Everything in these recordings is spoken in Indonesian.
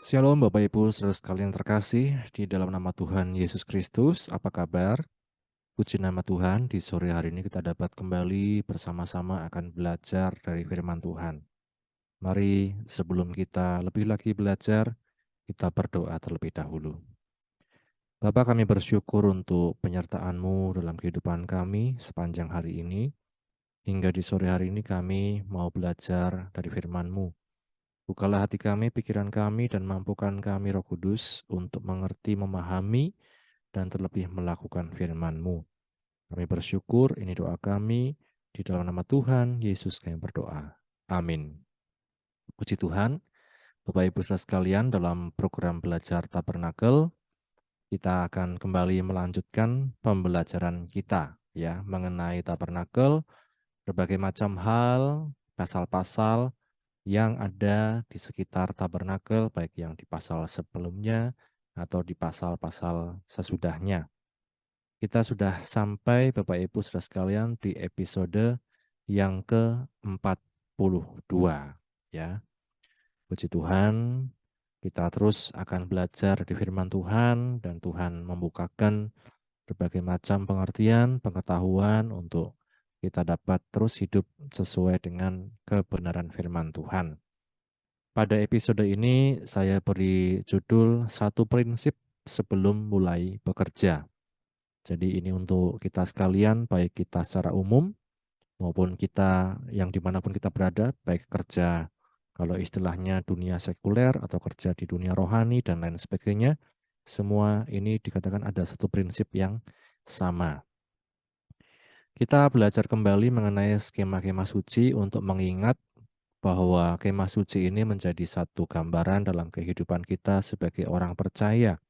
Shalom Bapak Ibu saudara sekalian terkasih di dalam nama Tuhan Yesus Kristus. Apa kabar? Puji nama Tuhan, di sore hari ini kita dapat kembali bersama-sama akan belajar dari firman Tuhan. Mari sebelum kita lebih lagi belajar, kita berdoa terlebih dahulu. Bapa, kami bersyukur untuk penyertaan-Mu dalam kehidupan kami sepanjang hari ini. Hingga di sore hari ini kami mau belajar dari firman-Mu. Bukalah hati kami, pikiran kami, dan mampukan kami Roh Kudus untuk mengerti, memahami, dan terlebih melakukan firman-Mu. Kami bersyukur, ini doa kami, di dalam nama Tuhan Yesus kami berdoa. Amin. Puji Tuhan, Bapak Ibu saudara sekalian, dalam program belajar Tabernakel, kita akan kembali melanjutkan pembelajaran kita ya mengenai Tabernakel, berbagai macam hal, pasal-pasal yang ada di sekitar tabernakel, baik yang di pasal sebelumnya atau di pasal-pasal sesudahnya. Kita sudah sampai Bapak Ibu saudara sekalian di episode yang ke-42 ya. Puji Tuhan, kita terus akan belajar di firman Tuhan dan Tuhan membukakan berbagai macam pengertian, pengetahuan untuk kita dapat terus hidup sesuai dengan kebenaran firman Tuhan. Pada episode ini saya beri judul satu prinsip sebelum mulai bekerja. Jadi ini untuk kita sekalian, baik kita secara umum maupun kita yang dimanapun kita berada, baik kerja kalau istilahnya dunia sekuler atau kerja di dunia rohani dan lain sebagainya, semua ini dikatakan ada satu prinsip yang sama. Kita belajar kembali mengenai skema-skema suci untuk mengingat bahwa kemah suci ini menjadi satu gambaran dalam kehidupan kita sebagai orang percaya.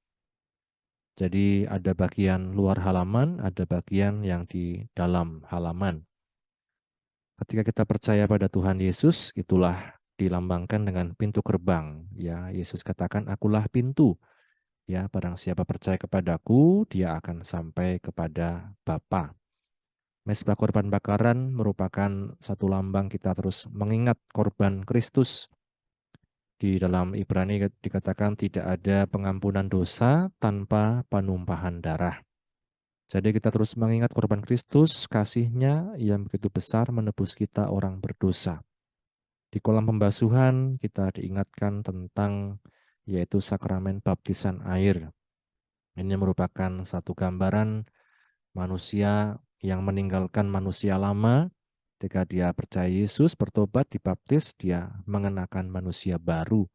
Jadi ada bagian luar halaman, ada bagian yang di dalam halaman. Ketika kita percaya pada Tuhan Yesus, itulah dilambangkan dengan pintu gerbang. Ya, Yesus katakan, "Akulah pintu." Ya, barang siapa percaya kepadaku, dia akan sampai kepada Bapa. Mezbah korban bakaran merupakan satu lambang kita terus mengingat korban Kristus. Di dalam Ibrani dikatakan tidak ada pengampunan dosa tanpa penumpahan darah. Jadi kita terus mengingat korban Kristus, kasih-Nya yang begitu besar menebus kita orang berdosa. Di kolam pembasuhan kita diingatkan tentang yaitu sakramen baptisan air. Ini merupakan satu gambaran manusia yang meninggalkan manusia lama. Ketika dia percaya Yesus, bertobat, dibaptis, dia mengenakan manusia baru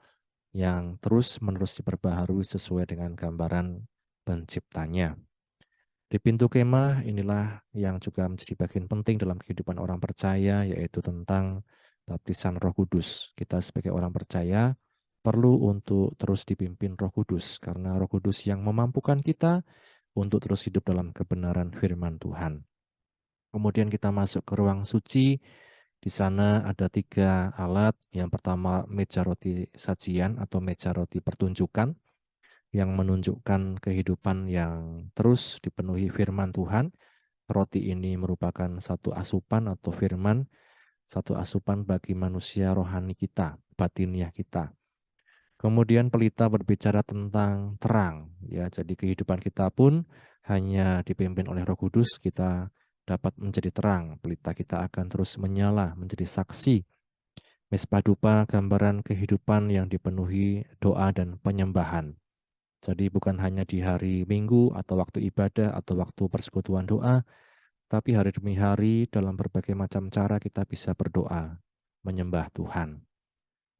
yang terus-menerus diperbaharui sesuai dengan gambaran penciptanya. Di pintu kemah inilah yang juga menjadi bagian penting dalam kehidupan orang percaya, yaitu tentang baptisan Roh Kudus. Kita sebagai orang percaya perlu untuk terus dipimpin Roh Kudus, karena Roh Kudus yang memampukan kita untuk terus hidup dalam kebenaran firman Tuhan. Kemudian kita masuk ke ruang suci. Di sana ada 3 alat. Yang pertama meja roti sajian atau meja roti pertunjukan yang menunjukkan kehidupan yang terus dipenuhi firman Tuhan. Roti ini merupakan satu asupan atau firman, satu asupan bagi manusia rohani kita, batiniah kita. Kemudian pelita berbicara tentang terang, ya. Jadi kehidupan kita pun hanya dipimpin oleh Roh Kudus, kita dapat menjadi terang. Pelita kita akan terus menyala, menjadi saksi. Mezbah dupa gambaran kehidupan yang dipenuhi doa dan penyembahan. Jadi bukan hanya di hari Minggu atau waktu ibadah atau waktu persekutuan doa, tapi hari demi hari dalam berbagai macam cara kita bisa berdoa, menyembah Tuhan.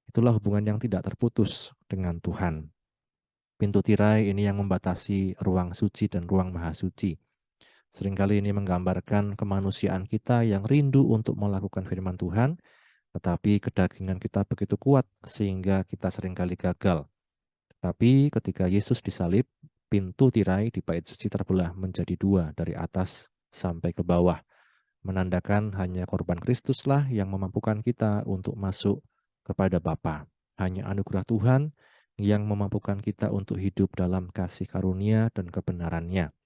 Itulah hubungan yang tidak terputus dengan Tuhan. Pintu tirai ini yang membatasi ruang suci dan ruang maha suci. Seringkali ini menggambarkan kemanusiaan kita yang rindu untuk melakukan firman Tuhan, tetapi kedagingan kita begitu kuat sehingga kita seringkali gagal. Tetapi ketika Yesus disalib, pintu tirai di bait suci terbelah menjadi 2 dari atas sampai ke bawah. Menandakan hanya korban Kristuslah yang memampukan kita untuk masuk kepada Bapa. Hanya anugerah Tuhan yang memampukan kita untuk hidup dalam kasih karunia dan kebenarannya.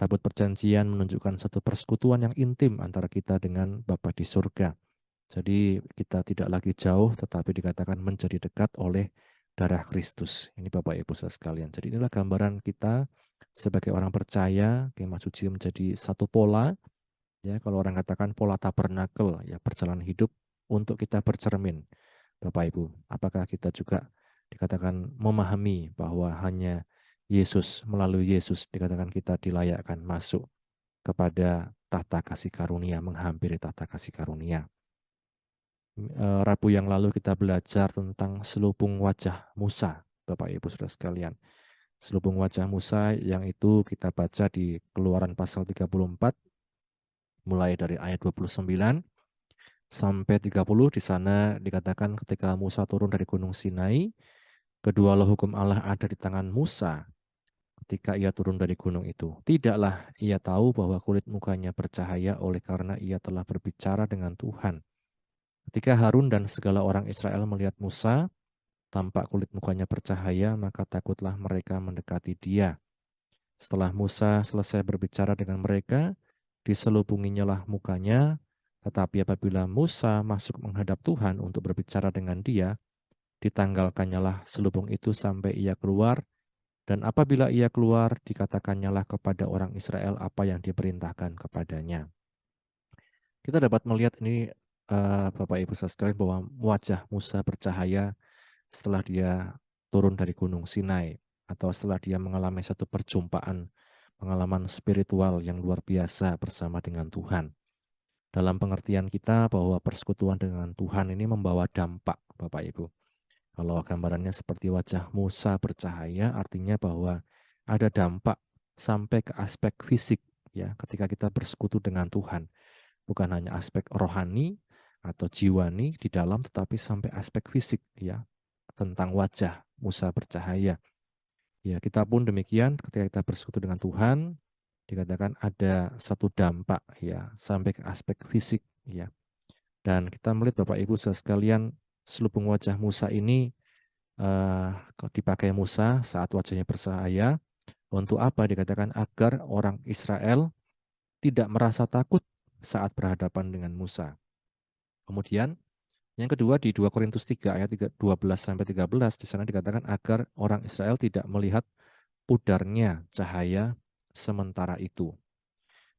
Tabut perjanjian menunjukkan satu persekutuan yang intim antara kita dengan Bapa di surga. Jadi kita tidak lagi jauh, tetapi dikatakan menjadi dekat oleh darah Kristus. Ini Bapak Ibu saudara sekalian. Jadi inilah gambaran kita sebagai orang percaya, kemah suci menjadi satu pola. Ya, kalau orang katakan pola tabernakel, ya perjalanan hidup untuk kita bercermin. Bapak Ibu, apakah kita juga dikatakan memahami bahwa hanya Yesus, melalui Yesus dikatakan kita dilayakkan masuk kepada tahta kasih karunia, menghampiri tahta kasih karunia. Rabu yang lalu kita belajar tentang selubung wajah Musa, Bapak Ibu Saudara sekalian. Selubung wajah Musa yang itu kita baca di Keluaran pasal 34 mulai dari ayat 29 sampai 30. Di sana dikatakan ketika Musa turun dari Gunung Sinai, kedua loh hukum Allah ada di tangan Musa ketika ia turun dari gunung itu. Tidaklah ia tahu bahwa kulit mukanya bercahaya oleh karena ia telah berbicara dengan Tuhan. Ketika Harun dan segala orang Israel melihat Musa, tampak kulit mukanya bercahaya, maka takutlah mereka mendekati dia. Setelah Musa selesai berbicara dengan mereka, diselubunginya lah mukanya, tetapi apabila Musa masuk menghadap Tuhan untuk berbicara dengan dia, ditanggalkannya lah selubung itu sampai ia keluar, dan apabila ia keluar, dikatakannya lah kepada orang Israel apa yang diperintahkan kepadanya. Kita dapat melihat ini Bapak Ibu saudara sekalian bahwa wajah Musa bercahaya setelah dia turun dari Gunung Sinai atau setelah dia mengalami satu perjumpaan, pengalaman spiritual yang luar biasa bersama dengan Tuhan. Dalam pengertian kita bahwa persekutuan dengan Tuhan ini membawa dampak, Bapak Ibu. Kalau gambarannya seperti wajah Musa bercahaya, artinya bahwa ada dampak sampai ke aspek fisik, ya, ketika kita bersekutu dengan Tuhan. Bukan hanya aspek rohani atau jiwani di dalam, tetapi sampai aspek fisik, ya, tentang wajah Musa bercahaya. Ya, kita pun demikian ketika kita bersekutu dengan Tuhan, dikatakan ada satu dampak, ya, sampai ke aspek fisik, ya. Dan kita melihat Bapak Ibu saudara sekalian, selubung wajah Musa ini dipakai Musa saat wajahnya bercahaya. Untuk apa? Dikatakan agar orang Israel tidak merasa takut saat berhadapan dengan Musa. Kemudian yang kedua di 2 Korintus 3 ayat 12 sampai 13 di sana dikatakan agar orang Israel tidak melihat pudarnya cahaya sementara itu.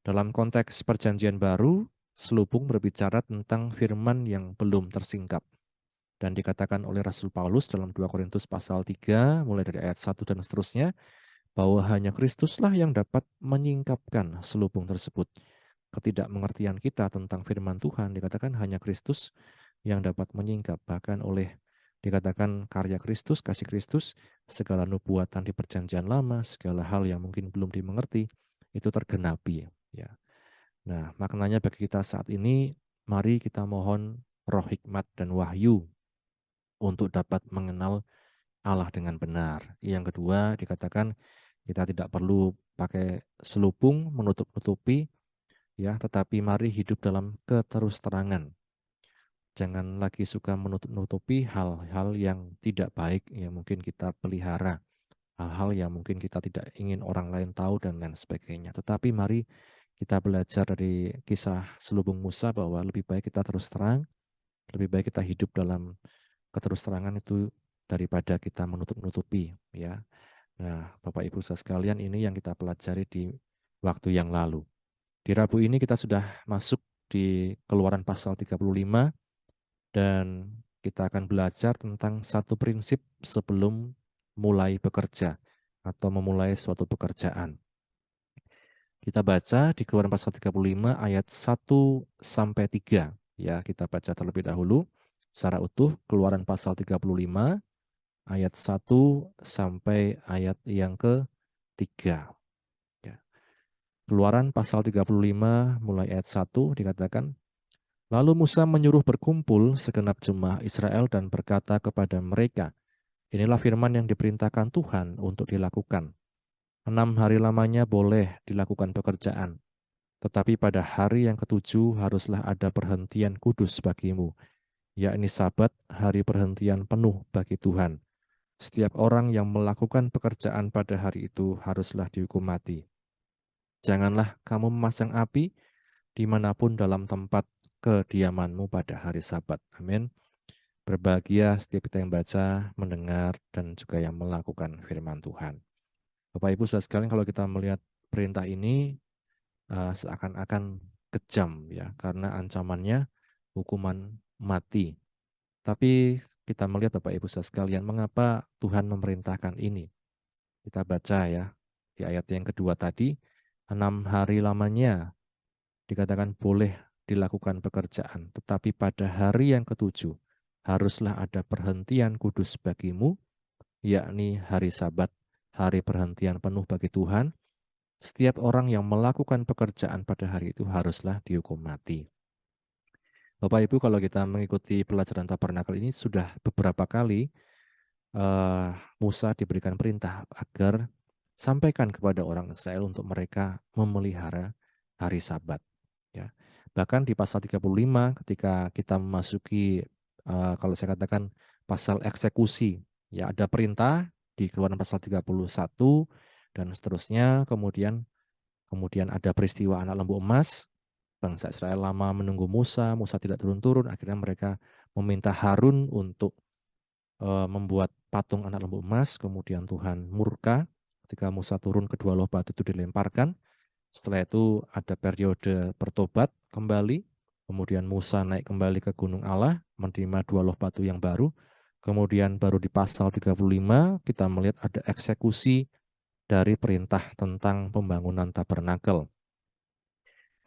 Dalam konteks perjanjian baru, selubung berbicara tentang firman yang belum tersingkap. Dan dikatakan oleh Rasul Paulus dalam 2 Korintus pasal 3 mulai dari ayat 1 dan seterusnya bahwa hanya Kristuslah yang dapat menyingkapkan selubung tersebut. Ketidakmengertian kita tentang firman Tuhan dikatakan hanya Kristus yang dapat menyingkap, bahkan oleh dikatakan karya Kristus, kasih Kristus, segala nubuatan di perjanjian lama, segala hal yang mungkin belum dimengerti, itu tergenapi. Ya. Nah, maknanya bagi kita saat ini, mari kita mohon roh hikmat dan wahyu untuk dapat mengenal Allah dengan benar. Yang kedua, dikatakan kita tidak perlu pakai selubung menutup-nutupi, ya, tetapi mari hidup dalam keterusterangan. Jangan lagi suka menutup-nutupi hal-hal yang tidak baik yang mungkin kita pelihara, hal-hal yang mungkin kita tidak ingin orang lain tahu dan lain sebagainya. Tetapi mari kita belajar dari kisah selubung Musa bahwa lebih baik kita terus terang, lebih baik kita hidup dalam keterusterangan itu daripada kita menutup-nutupi, ya. Nah, Bapak Ibu saudara sekalian, ini yang kita pelajari di waktu yang lalu. Di Rabu ini kita sudah masuk di Keluaran pasal 35 dan kita akan belajar tentang satu prinsip sebelum mulai bekerja atau memulai suatu pekerjaan. Kita baca di Keluaran pasal 35 ayat 1 sampai 3. Ya, kita baca terlebih dahulu secara utuh Keluaran pasal 35 ayat 1 sampai ayat yang ke-3. Ya. Keluaran pasal 35 mulai ayat 1 dikatakan, lalu Musa menyuruh berkumpul segenap jemaah Israel dan berkata kepada mereka, inilah firman yang diperintahkan Tuhan untuk dilakukan. 6 hari lamanya boleh dilakukan pekerjaan, tetapi pada hari yang ketujuh haruslah ada perhentian kudus bagimu, yakni Sabat, hari perhentian penuh bagi Tuhan. Setiap orang yang melakukan pekerjaan pada hari itu haruslah dihukum mati. Janganlah kamu memasang api dimanapun dalam tempat kediamanmu pada hari Sabat. Amin. Berbahagia setiap kita yang baca, mendengar, dan juga yang melakukan firman Tuhan. Bapak Ibu saudara sekalian, kalau kita melihat perintah ini seakan-akan kejam ya, karena ancamannya hukuman mati. Tapi kita melihat Bapak Ibu saudara sekalian, mengapa Tuhan memerintahkan ini? Kita baca ya di ayat yang kedua tadi, 6 hari lamanya dikatakan boleh dilakukan pekerjaan, tetapi pada hari yang ketujuh haruslah ada perhentian kudus bagimu, yakni hari Sabat, hari perhentian penuh bagi Tuhan. Setiap orang yang melakukan pekerjaan pada hari itu haruslah dihukum mati. Bapak Ibu, kalau kita mengikuti pelajaran tabernakel ini sudah beberapa kali Musa diberikan perintah agar sampaikan kepada orang Israel untuk mereka memelihara hari Sabat. Ya. Bahkan di pasal 35 ketika kita memasuki kalau saya katakan pasal eksekusi, ya ada perintah di Keluaran pasal 31 dan seterusnya, kemudian ada peristiwa anak lembu emas, bangsa Israel lama menunggu Musa, Musa tidak turun-turun, akhirnya mereka meminta Harun untuk membuat patung anak lembu emas, kemudian Tuhan murka ketika Musa turun, kedua loh batu itu dilemparkan. Setelah itu ada periode bertobat kembali, kemudian Musa naik kembali ke Gunung Allah, menerima dua loh batu yang baru, kemudian baru di pasal 35 kita melihat ada eksekusi dari perintah tentang pembangunan tabernakel.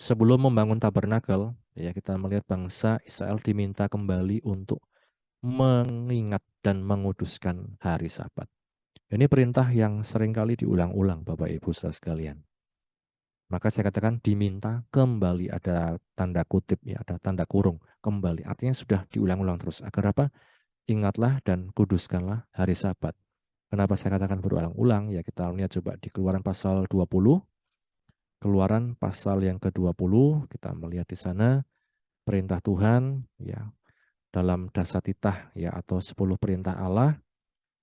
Sebelum membangun tabernakel, ya kita melihat bangsa Israel diminta kembali untuk mengingat dan menguduskan hari Sabat. Ini perintah yang seringkali diulang-ulang Bapak Ibu Saudara sekalian. Maka saya katakan diminta kembali, ada tanda kutip ya, ada tanda kurung kembali. Artinya sudah diulang-ulang terus. Agar apa? Ingatlah dan kuduskanlah hari Sabat. Kenapa saya katakan berulang-ulang? Ya kita lihat coba di Keluaran pasal 20. Keluaran pasal yang ke-20, kita melihat di sana perintah Tuhan ya dalam dasatitah ya atau 10 perintah Allah.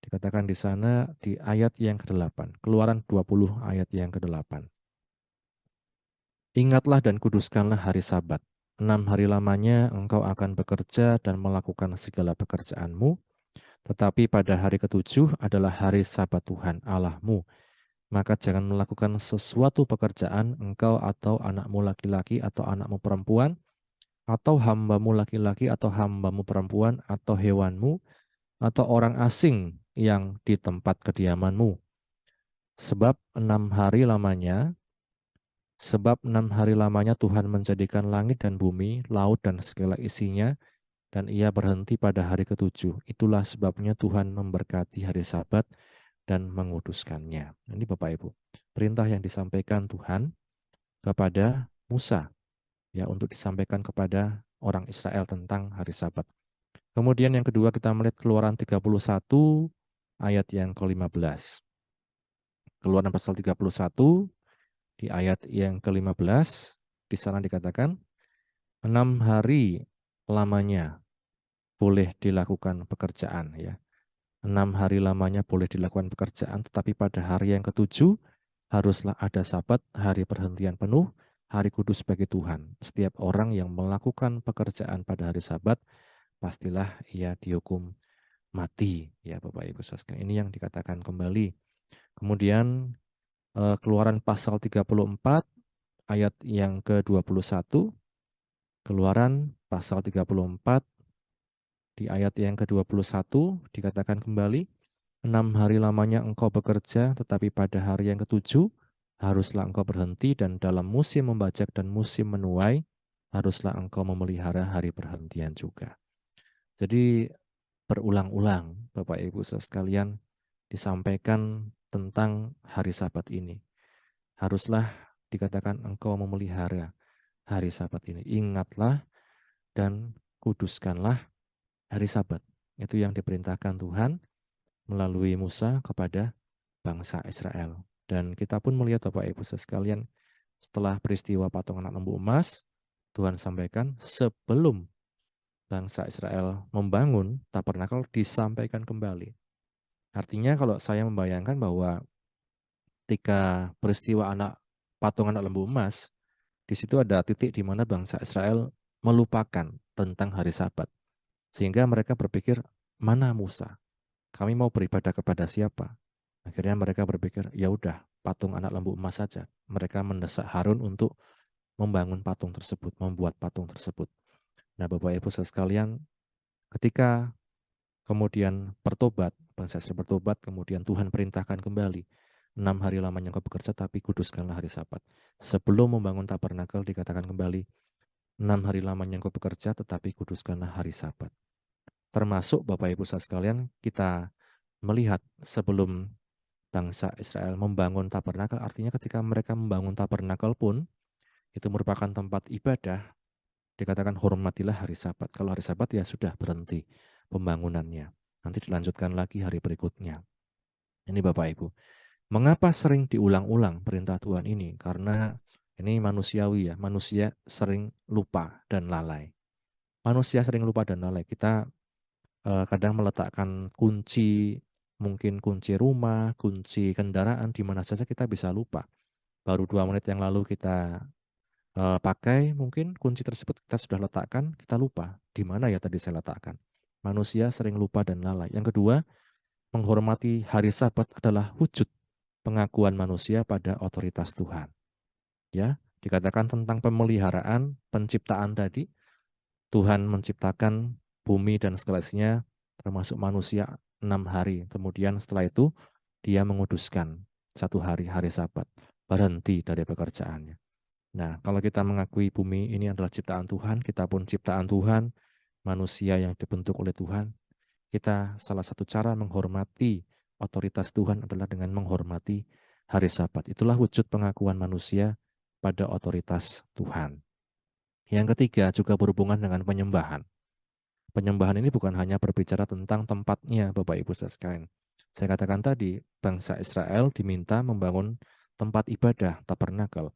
Dikatakan di sana di ayat yang ke-8, Keluaran 20 ayat yang ke-8. Ingatlah dan kuduskanlah hari Sabat. 6 hari lamanya engkau akan bekerja dan melakukan segala pekerjaanmu, tetapi pada hari ketujuh adalah hari Sabat Tuhan Allahmu. Maka jangan melakukan sesuatu pekerjaan engkau atau anakmu laki-laki atau anakmu perempuan, atau hambamu laki-laki atau hambamu perempuan, atau hewanmu, atau orang asing yang di tempat kediamanmu. Sebab 6 hari lamanya Sebab 6 hari lamanya Tuhan menjadikan langit dan bumi, laut dan segala isinya, dan ia berhenti pada hari ketujuh. Itulah sebabnya Tuhan memberkati hari Sabat dan menguduskannya. Ini Bapak Ibu, perintah yang disampaikan Tuhan kepada Musa ya untuk disampaikan kepada orang Israel tentang hari Sabat. Kemudian yang kedua kita melihat Keluaran 31 ayat yang ke-15. Keluaran pasal 31 di ayat yang ke-15, di sana dikatakan, 6 hari lamanya boleh dilakukan pekerjaan. Ya. 6 hari lamanya boleh dilakukan pekerjaan, tetapi pada hari yang ketujuh haruslah ada Sabat, hari perhentian penuh, hari kudus bagi Tuhan. Setiap orang yang melakukan pekerjaan pada hari Sabat, pastilah ia dihukum mati. Ya Bapak Ibu Saudara, ini yang dikatakan kembali. Kemudian Keluaran pasal 34 ayat yang ke-21, Keluaran pasal 34 di ayat yang ke-21 dikatakan kembali, 6 hari lamanya engkau bekerja, tetapi pada hari yang ketujuh haruslah engkau berhenti, dan dalam musim membajak dan musim menuai haruslah engkau memelihara hari perhentian juga. Jadi berulang-ulang Bapak Ibu Saudara sekalian disampaikan tentang hari Sabat ini. Haruslah dikatakan engkau memelihara hari Sabat ini. Ingatlah dan kuduskanlah hari Sabat. Itu yang diperintahkan Tuhan melalui Musa kepada bangsa Israel. Dan kita pun melihat Bapak Ibu sekalian, setelah peristiwa patung anak lembu emas, Tuhan sampaikan sebelum bangsa Israel membangun tabernakel disampaikan kembali. Artinya kalau saya membayangkan bahwa ketika peristiwa patung anak lembu emas, di situ ada titik di mana bangsa Israel melupakan tentang hari Sabat. Sehingga mereka berpikir, mana Musa? Kami mau beribadah kepada siapa? Akhirnya mereka berpikir, ya udah, patung anak lembu emas saja. Mereka mendesak Harun untuk membangun patung tersebut, membuat patung tersebut. Nah, Bapak Ibu sekalian, ketika kemudian bertobat, bangsa Israel bertobat, kemudian Tuhan perintahkan kembali, 6 hari lamanya engkau bekerja, tapi kuduskanlah hari Sabat. Sebelum membangun tabernakel dikatakan kembali, 6 hari lamanya engkau bekerja, tetapi kuduskanlah hari Sabat. Termasuk Bapak Ibu sekalian, kita melihat sebelum bangsa Israel membangun tabernakel, artinya ketika mereka membangun tabernakel pun, itu merupakan tempat ibadah, dikatakan hormatilah hari Sabat. Kalau hari Sabat ya sudah berhenti pembangunannya. Nanti dilanjutkan lagi hari berikutnya. Ini Bapak Ibu. Mengapa sering diulang-ulang perintah Tuhan ini? Karena ini manusiawi ya, manusia sering lupa dan lalai. Manusia sering lupa dan lalai. Kita kadang meletakkan kunci, mungkin kunci rumah, kunci kendaraan, di mana saja kita bisa lupa. Baru 2 menit yang lalu kita pakai, mungkin kunci tersebut kita sudah letakkan, kita lupa. Di mana ya tadi saya letakkan? Manusia sering lupa dan lalai. Yang kedua, menghormati hari Sabat adalah wujud pengakuan manusia pada otoritas Tuhan. Ya, dikatakan tentang pemeliharaan penciptaan tadi, Tuhan menciptakan bumi dan segala isinya, termasuk manusia 6 hari. Kemudian setelah itu dia menguduskan 1 hari, hari Sabat, berhenti dari pekerjaannya. Nah, kalau kita mengakui bumi ini adalah ciptaan Tuhan, kita pun ciptaan Tuhan, manusia yang dibentuk oleh Tuhan, kita salah satu cara menghormati otoritas Tuhan adalah dengan menghormati hari Sabat. Itulah wujud pengakuan manusia pada otoritas Tuhan. Yang ketiga juga berhubungan dengan penyembahan. Penyembahan ini bukan hanya berbicara tentang tempatnya, Bapak Ibu sekalian. Saya katakan tadi, bangsa Israel diminta membangun tempat ibadah, tabernakel.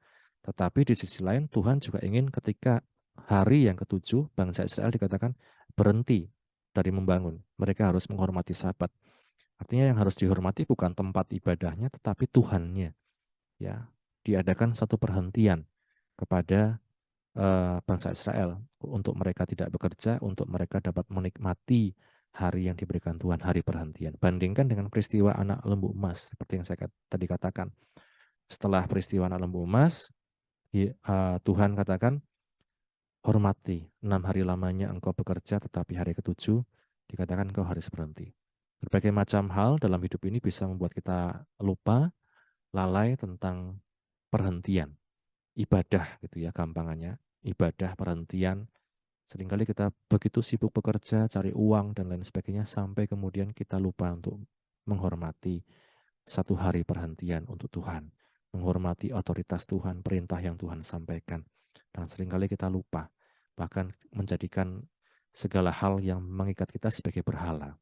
Tetapi di sisi lain, Tuhan juga ingin ketika hari yang ketujuh, bangsa Israel dikatakan berhenti dari membangun. Mereka harus menghormati Sabat. Artinya yang harus dihormati bukan tempat ibadahnya, tetapi Tuhannya. Ya, diadakan satu perhentian kepada bangsa Israel untuk mereka tidak bekerja, untuk mereka dapat menikmati hari yang diberikan Tuhan, hari perhentian. Bandingkan dengan peristiwa anak lembu emas, seperti yang saya tadi katakan. Setelah peristiwa anak lembu emas, Tuhan katakan, hormati, 6 hari lamanya engkau bekerja, tetapi hari ketujuh dikatakan engkau harus berhenti. Berbagai macam hal dalam hidup ini bisa membuat kita lupa, lalai tentang perhentian, ibadah gitu ya gampangannya, ibadah perhentian. Seringkali kita begitu sibuk bekerja, cari uang, dan lain sebagainya, sampai kemudian kita lupa untuk menghormati 1 hari perhentian untuk Tuhan. Menghormati otoritas Tuhan, perintah yang Tuhan sampaikan. Dan seringkali kita lupa, bahkan menjadikan segala hal yang mengikat kita sebagai berhala.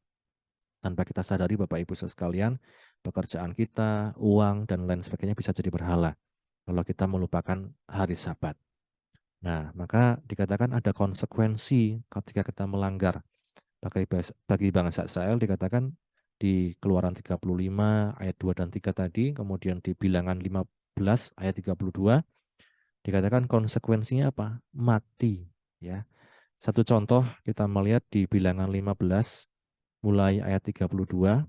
Tanpa kita sadari Bapak Ibu sekalian, pekerjaan kita, uang, dan lain sebagainya bisa jadi berhala. Kalau kita melupakan hari Sabat. Nah, maka dikatakan ada konsekuensi ketika kita melanggar. Bagi bangsa Israel dikatakan di Keluaran 35 ayat 2 dan 3 tadi, kemudian di Bilangan 15 ayat 32, dikatakan konsekuensinya apa? Mati. Ya. Satu contoh kita melihat di Bilangan 15 mulai ayat 32,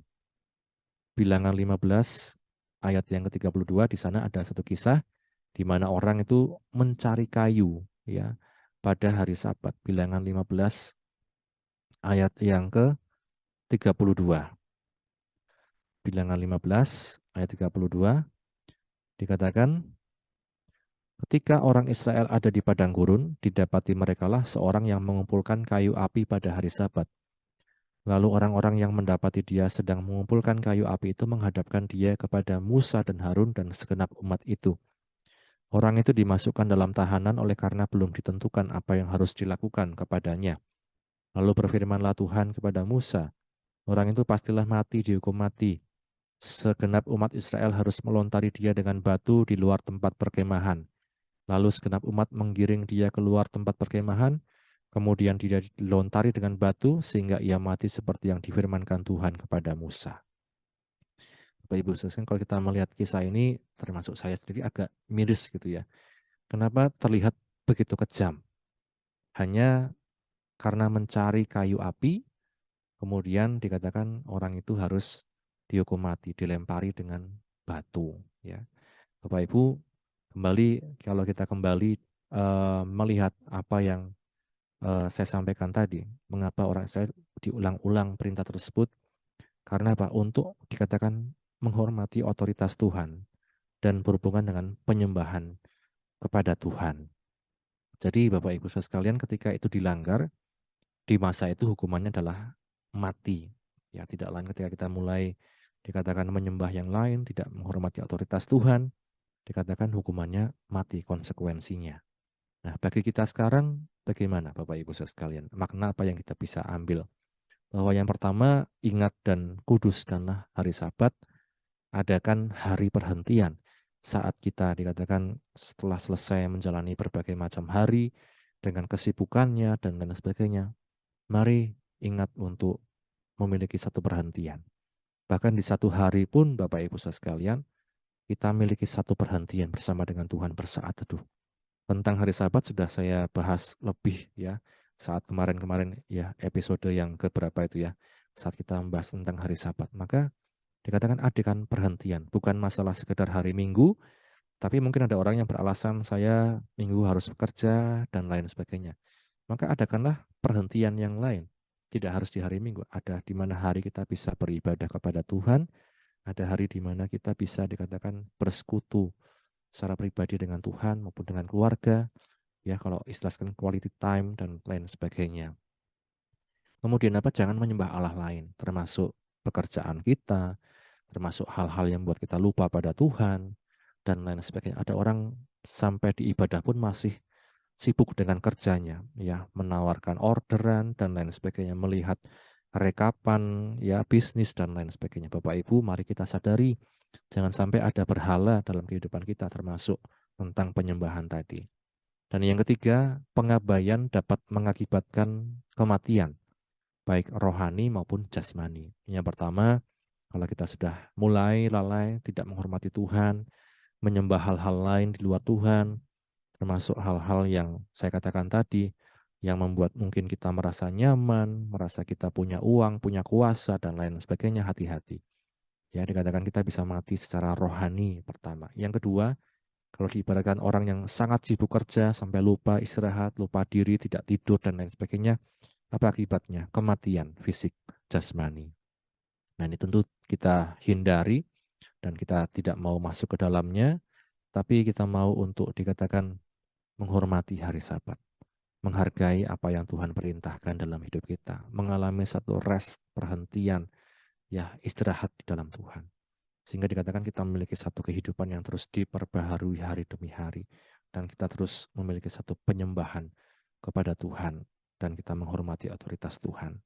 Bilangan 15 ayat yang ke-32, di sana ada satu kisah di mana orang itu mencari kayu ya pada hari Sabat. Bilangan 15 ayat yang ke-32. Bilangan 15 ayat 32 dikatakan, ketika orang Israel ada di padang gurun, didapati merekalah seorang yang mengumpulkan kayu api pada hari Sabat. Lalu orang-orang yang mendapati dia sedang mengumpulkan kayu api itu menghadapkan dia kepada Musa dan Harun dan segenap umat itu. Orang itu dimasukkan dalam tahanan oleh karena belum ditentukan apa yang harus dilakukan kepadanya. Lalu berfirmanlah Tuhan kepada Musa, orang itu pastilah mati dihukum mati. Segenap umat Israel harus melontari dia dengan batu di luar tempat perkemahan. Lalu segenap umat menggiring dia keluar tempat perkemahan, kemudian dia dilontari dengan batu sehingga ia mati seperti yang difirmankan Tuhan kepada Musa. Bapak Ibu sekalian, kalau kita melihat kisah ini, termasuk saya sendiri agak miris gitu ya. Kenapa terlihat begitu kejam? Hanya karena mencari kayu api, kemudian dikatakan orang itu harus dihukum mati, dilempari dengan batu. Ya, Bapak Ibu, kembali kalau kita kembali melihat apa yang saya sampaikan tadi, mengapa orang Israel diulang-ulang perintah tersebut? Karena apa? Untuk dikatakan menghormati otoritas Tuhan dan berhubungan dengan penyembahan kepada Tuhan. Jadi Bapak Ibu Saudara sekalian, ketika itu dilanggar, di masa itu hukumannya adalah mati. Ya, tidak lain ketika kita mulai dikatakan menyembah yang lain, tidak menghormati otoritas Tuhan, dikatakan hukumannya mati konsekuensinya. Nah, bagi kita sekarang bagaimana Bapak Ibu Saudara sekalian? Makna apa yang kita bisa ambil? Bahwa yang pertama, ingat dan kuduskanlah hari Sabat, adakan hari perhentian. Saat kita dikatakan setelah selesai menjalani berbagai macam hari dengan kesibukannya dan lain sebagainya, mari ingat untuk memiliki satu perhentian. Bahkan di satu hari pun Bapak Ibu Saudara sekalian, kita memiliki satu perhentian bersama dengan Tuhan bersaat teduh. Tentang hari Sabat sudah saya bahas lebih ya saat kemarin-kemarin ya episode yang keberapa itu ya, saat kita membahas tentang hari Sabat. Maka dikatakan adakan perhentian, bukan masalah sekedar hari Minggu, tapi mungkin ada orang yang beralasan saya Minggu harus bekerja dan lain sebagainya. Maka adakanlah perhentian yang lain. Tidak harus di hari Minggu, ada di mana hari kita bisa beribadah kepada Tuhan, ada hari di mana kita bisa dikatakan bersekutu secara pribadi dengan Tuhan maupun dengan keluarga, ya kalau istilahkan quality time dan lain sebagainya. Kemudian apa? Jangan menyembah Allah lain, termasuk pekerjaan kita, termasuk hal-hal yang membuat kita lupa pada Tuhan, dan lain sebagainya. Ada orang sampai di ibadah pun masih sibuk dengan kerjanya, ya menawarkan orderan dan lain sebagainya, melihat rekapan, ya bisnis dan lain sebagainya. Bapak Ibu, mari kita sadari, jangan sampai ada berhala dalam kehidupan kita, termasuk tentang penyembahan tadi. Dan yang ketiga, pengabaian dapat mengakibatkan kematian, baik rohani maupun jasmani. Yang pertama, kalau kita sudah mulai lalai, tidak menghormati Tuhan, menyembah hal-hal lain di luar Tuhan, termasuk hal-hal yang saya katakan tadi, yang membuat mungkin kita merasa nyaman, merasa kita punya uang, punya kuasa, dan lain sebagainya, hati-hati. Ya, dikatakan kita bisa mati secara rohani pertama. Yang kedua, kalau diibaratkan orang yang sangat sibuk kerja, sampai lupa istirahat, lupa diri, tidak tidur, dan lain sebagainya, apa akibatnya? Kematian fisik, jasmani. Nah, ini tentu kita hindari dan kita tidak mau masuk ke dalamnya, tapi kita mau untuk dikatakan menghormati hari Sabat, menghargai apa yang Tuhan perintahkan dalam hidup kita, mengalami satu rest, perhentian, ya istirahat di dalam Tuhan. Sehingga dikatakan kita memiliki satu kehidupan yang terus diperbaharui hari demi hari, dan kita terus memiliki satu penyembahan kepada Tuhan, dan kita menghormati otoritas Tuhan.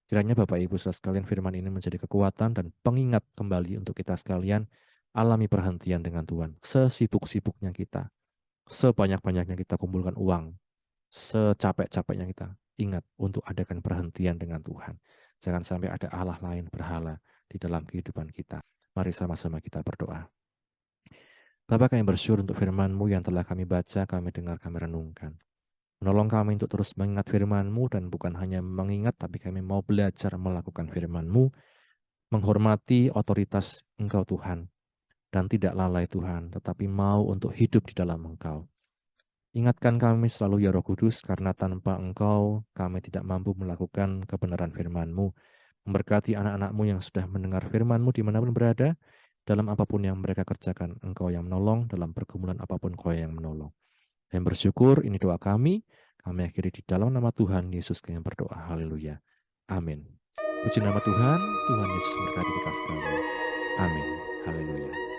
Kiranya Bapak Ibu Saudara sekalian, firman ini menjadi kekuatan dan pengingat kembali untuk kita sekalian alami perhentian dengan Tuhan. Sesibuk-sibuknya kita, sebanyak-banyaknya kita kumpulkan uang, secapek-capeknya kita, ingat untuk adakan perhentian dengan Tuhan. Jangan sampai ada Allah lain berhala di dalam kehidupan kita. Mari sama-sama kita berdoa. Bapa, kami bersyukur untuk firman-Mu yang telah kami baca, kami dengar, kami renungkan. Menolong kami untuk terus mengingat firman-Mu, dan bukan hanya mengingat, tapi kami mau belajar melakukan firman-Mu, menghormati otoritas Engkau Tuhan, dan tidak lalai Tuhan, tetapi mau untuk hidup di dalam Engkau. Ingatkan kami selalu ya Roh Kudus, karena tanpa Engkau kami tidak mampu melakukan kebenaran firman-Mu. Memberkati anak-anak-Mu yang sudah mendengar firman-Mu dimanapun berada, dalam apapun yang mereka kerjakan, Engkau yang menolong, dalam pergumulan apapun Engkau yang menolong. Dan bersyukur, ini doa kami akhiri di dalam nama Tuhan Yesus kami berdoa, haleluya, amin. Puji nama Tuhan, Tuhan Yesus memberkati kita sekalian, amin, haleluya.